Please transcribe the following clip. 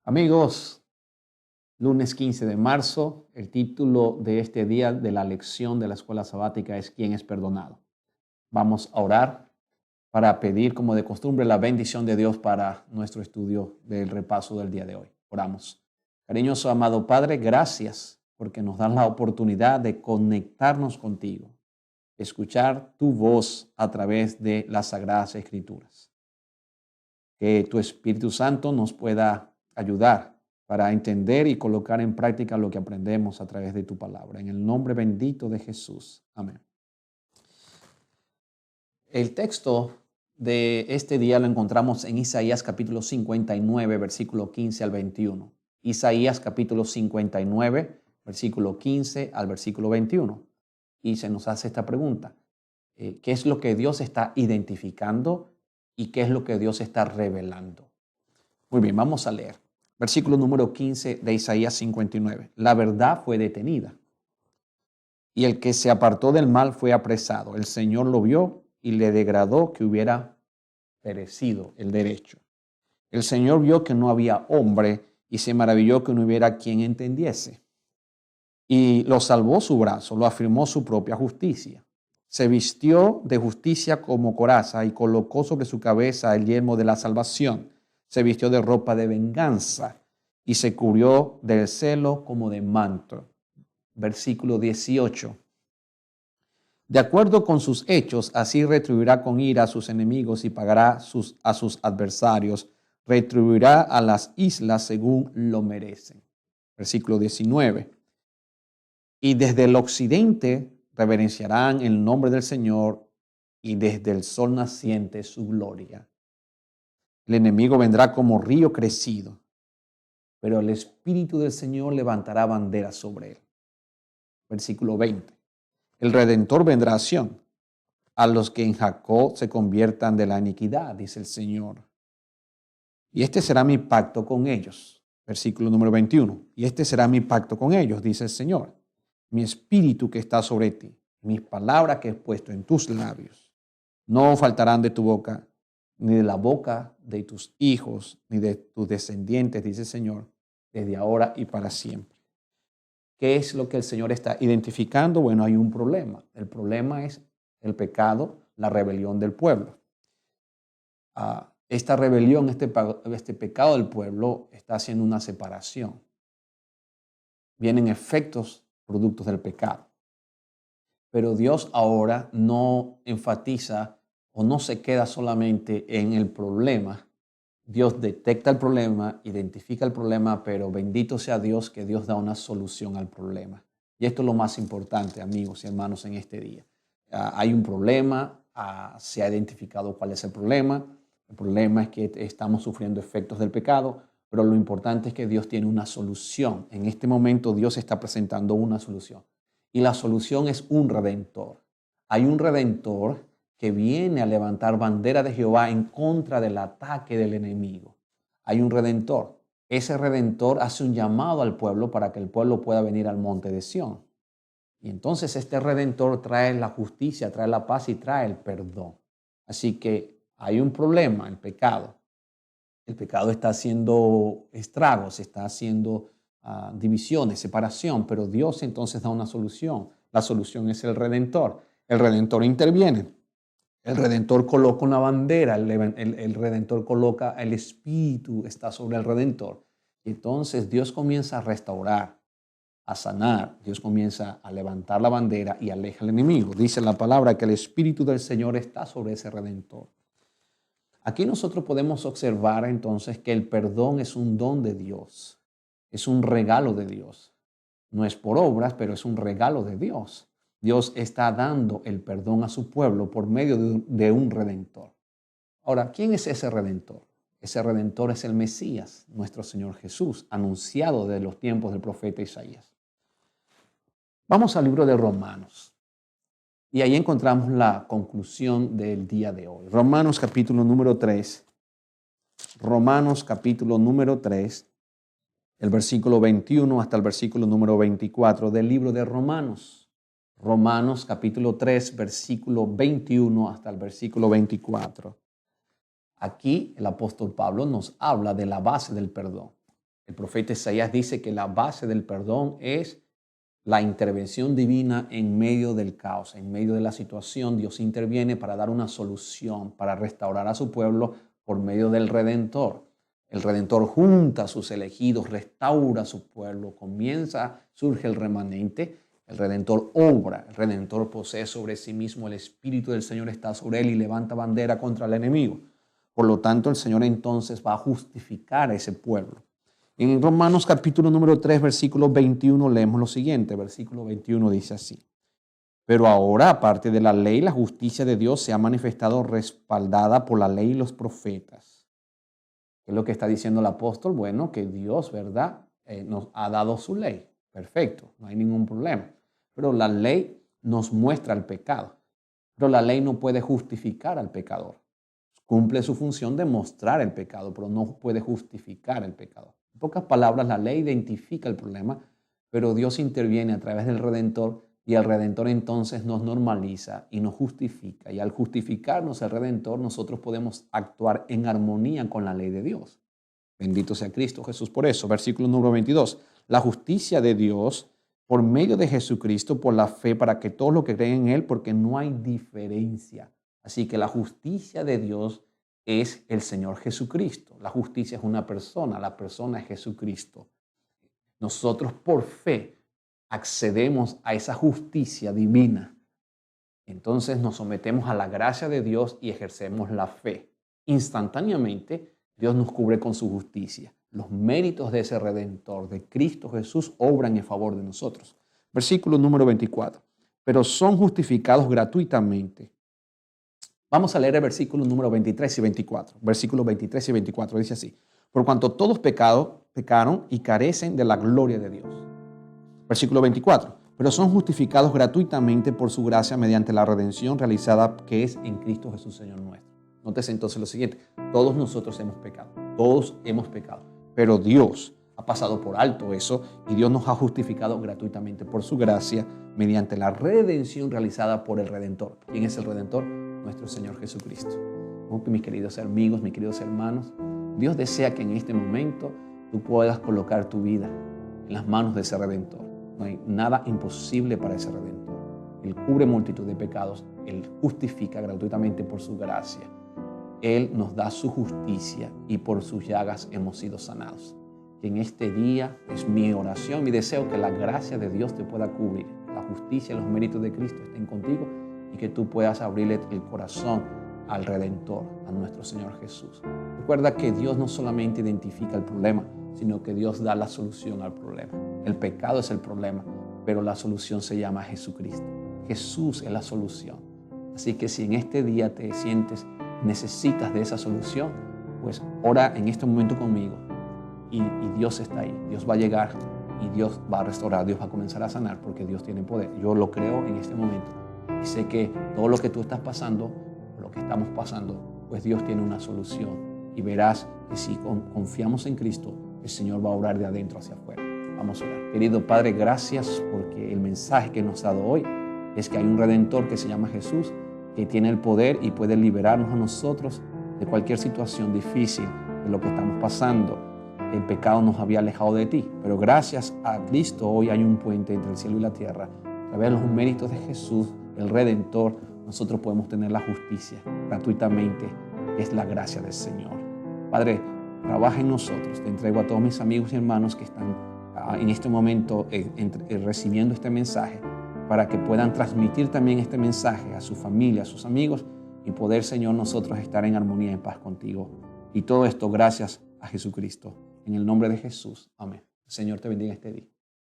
Amigos, lunes 15 de marzo, el título de este día de la lección de la escuela sabática es ¿Quién es perdonado? Vamos a orar para pedir, como de costumbre, la bendición de Dios para nuestro estudio del repaso del día de hoy. Oramos. Cariñoso amado Padre, gracias porque nos das la oportunidad de conectarnos contigo, escuchar tu voz a través de las Sagradas Escrituras. Que tu Espíritu Santo nos pueda ayudar para entender y colocar en práctica lo que aprendemos a través de tu palabra. En el nombre bendito de Jesús. Amén. El texto de este día lo encontramos en Isaías capítulo 59, versículo 15 al 21. Isaías capítulo 59, versículo 15 al versículo 21. Y se nos hace esta pregunta. ¿Qué es lo que Dios está identificando y qué es lo que Dios está revelando? Muy bien, vamos a leer. Versículo número 15 de Isaías 59. La verdad fue detenida y el que se apartó del mal fue apresado. El Señor lo vio y le degradó que hubiera perecido el derecho. El Señor vio que no había hombre y se maravilló que no hubiera quien entendiese. Y lo salvó su brazo, lo afirmó su propia justicia. Se vistió de justicia como coraza y colocó sobre su cabeza el yelmo de la salvación. Se vistió de ropa de venganza y se cubrió del celo como de manto. Versículo 18. De acuerdo con sus hechos, así retribuirá con ira a sus enemigos y pagará a sus adversarios. Retribuirá a las islas según lo merecen. Versículo 19. Y desde el occidente reverenciarán el nombre del Señor y desde el sol naciente su gloria. El enemigo vendrá como río crecido, pero el Espíritu del Señor levantará bandera sobre él. Versículo 20. El Redentor vendrá a Sión, a los que en Jacob se conviertan de la iniquidad, dice el Señor. Y este será mi pacto con ellos. Versículo número 21. Y este será mi pacto con ellos, dice el Señor. Mi espíritu que está sobre ti, mis palabras que he puesto en tus labios, no faltarán de tu boca, ni de la boca de tus hijos, ni de tus descendientes, dice el Señor, desde ahora y para siempre. ¿Qué es lo que el Señor está identificando? Bueno, hay un problema. El problema es el pecado, la rebelión del pueblo. Esta rebelión, este pecado del pueblo está haciendo una separación. Vienen efectos productos del pecado. Pero Dios ahora no enfatiza o no se queda solamente en el problema. Dios detecta el problema, identifica el problema, pero bendito sea Dios que Dios da una solución al problema. Y esto es lo más importante, amigos y hermanos, en este día. Hay un problema, se ha identificado cuál es el problema. El problema es que estamos sufriendo efectos del pecado, pero lo importante es que Dios tiene una solución. En este momento Dios está presentando una solución. Y la solución es un redentor. Hay un redentor que viene a levantar bandera de Jehová en contra del ataque del enemigo. Hay un redentor. Ese redentor hace un llamado al pueblo para que el pueblo pueda venir al monte de Sión. Y entonces este redentor trae la justicia, trae la paz y trae el perdón. Así que hay un problema, el pecado. El pecado está haciendo estragos, está haciendo divisiones, separación, pero Dios entonces da una solución. La solución es el Redentor. El Redentor interviene. El Redentor coloca una bandera, el Redentor coloca el Espíritu, está sobre el Redentor. Y entonces Dios comienza a restaurar, a sanar. Dios comienza a levantar la bandera y aleja al enemigo. Dice la palabra que el Espíritu del Señor está sobre ese Redentor. Aquí nosotros podemos observar entonces que el perdón es un don de Dios, es un regalo de Dios. No es por obras, pero es un regalo de Dios. Dios está dando el perdón a su pueblo por medio de un redentor. Ahora, ¿quién es ese redentor? Ese redentor es el Mesías, nuestro Señor Jesús, anunciado desde los tiempos del profeta Isaías. Vamos al libro de Romanos. Y ahí encontramos la conclusión del día de hoy. Romanos capítulo número 3. Romanos capítulo número 3, el versículo 21 hasta el versículo número 24 del libro de Romanos. Romanos capítulo 3, versículo 21 hasta el versículo 24. Aquí el apóstol Pablo nos habla de la base del perdón. El profeta Isaías dice que la base del perdón es la intervención divina en medio del caos, en medio de la situación. Dios interviene para dar una solución, para restaurar a su pueblo por medio del Redentor. El Redentor junta a sus elegidos, restaura a su pueblo, surge el remanente. El Redentor obra, el Redentor posee sobre sí mismo, el Espíritu del Señor está sobre él y levanta bandera contra el enemigo. Por lo tanto, el Señor entonces va a justificar a ese pueblo. En Romanos capítulo número 3, versículo 21, leemos lo siguiente. Versículo 21 dice así: pero ahora, aparte de la ley, la justicia de Dios se ha manifestado respaldada por la ley y los profetas. ¿Qué es lo que está diciendo el apóstol? Bueno, que Dios, ¿verdad?, nos ha dado su ley. Perfecto, no hay ningún problema. Pero la ley nos muestra el pecado. Pero la ley no puede justificar al pecador. Cumple su función de mostrar el pecado, pero no puede justificar el pecado. En pocas palabras, la ley identifica el problema, pero Dios interviene a través del Redentor y el Redentor entonces nos normaliza y nos justifica. Y al justificarnos el Redentor, nosotros podemos actuar en armonía con la ley de Dios. Bendito sea Cristo Jesús por eso. Versículo número 22. La justicia de Dios por medio de Jesucristo, por la fe, para que todos los que creen en Él, porque no hay diferencia. Así que la justicia de Dios es el Señor Jesucristo. La justicia es una persona, la persona es Jesucristo. Nosotros por fe accedemos a esa justicia divina. Entonces nos sometemos a la gracia de Dios y ejercemos la fe. Instantáneamente, Dios nos cubre con su justicia. Los méritos de ese Redentor, de Cristo Jesús, obran en favor de nosotros. Versículo número 24. Pero son justificados gratuitamente. Vamos a leer el versículo número 23 y 24. Versículos 23 y 24 dice así: por cuanto todos pecaron y carecen de la gloria de Dios. Versículo 24. Pero son justificados gratuitamente por su gracia mediante la redención realizada que es en Cristo Jesús, Señor nuestro. Nótese entonces lo siguiente: todos nosotros hemos pecado, todos hemos pecado, pero Dios ha pasado por alto eso y Dios nos ha justificado gratuitamente por su gracia mediante la redención realizada por el Redentor. ¿Quién es el Redentor? Nuestro Señor Jesucristo. Mis queridos amigos, mis queridos hermanos, Dios desea que en este momento tú puedas colocar tu vida en las manos de ese Redentor. No hay nada imposible para ese Redentor. Él cubre multitud de pecados, Él justifica gratuitamente por su gracia. Él nos da su justicia y por sus llagas hemos sido sanados. Que en este día es mi oración, mi deseo, que la gracia de Dios te pueda cubrir. La justicia y los méritos de Cristo estén contigo y que tú puedas abrirle el corazón al Redentor, a nuestro Señor Jesús. Recuerda que Dios no solamente identifica el problema, sino que Dios da la solución al problema. El pecado es el problema, pero la solución se llama Jesucristo. Jesús es la solución. Así que si en este día te sientes, necesitas de esa solución, pues ora en este momento conmigo y Dios está ahí. Dios va a llegar y Dios va a restaurar, Dios va a comenzar a sanar porque Dios tiene poder. Yo lo creo en este momento y sé que todo lo que tú estás pasando, lo que estamos pasando, pues Dios tiene una solución y verás que si confiamos en Cristo, el Señor va a obrar de adentro hacia afuera. Vamos a orar. Querido Padre, gracias porque el mensaje que nos ha dado hoy es que hay un Redentor que se llama Jesús, que tiene el poder y puede liberarnos a nosotros de cualquier situación difícil, de lo que estamos pasando. El pecado nos había alejado de ti, pero gracias a Cristo hoy hay un puente entre el cielo y la tierra. A través de los méritos de Jesús, el Redentor, nosotros podemos tener la justicia gratuitamente, que es la gracia del Señor. Padre, trabaja en nosotros. Te entrego a todos mis amigos y hermanos que están en este momento recibiendo este mensaje, para que puedan transmitir también este mensaje a su familia, a sus amigos, y poder, Señor, nosotros estar en armonía y en paz contigo. Y todo esto gracias a Jesucristo. En el nombre de Jesús. Amén. El Señor te bendiga este día.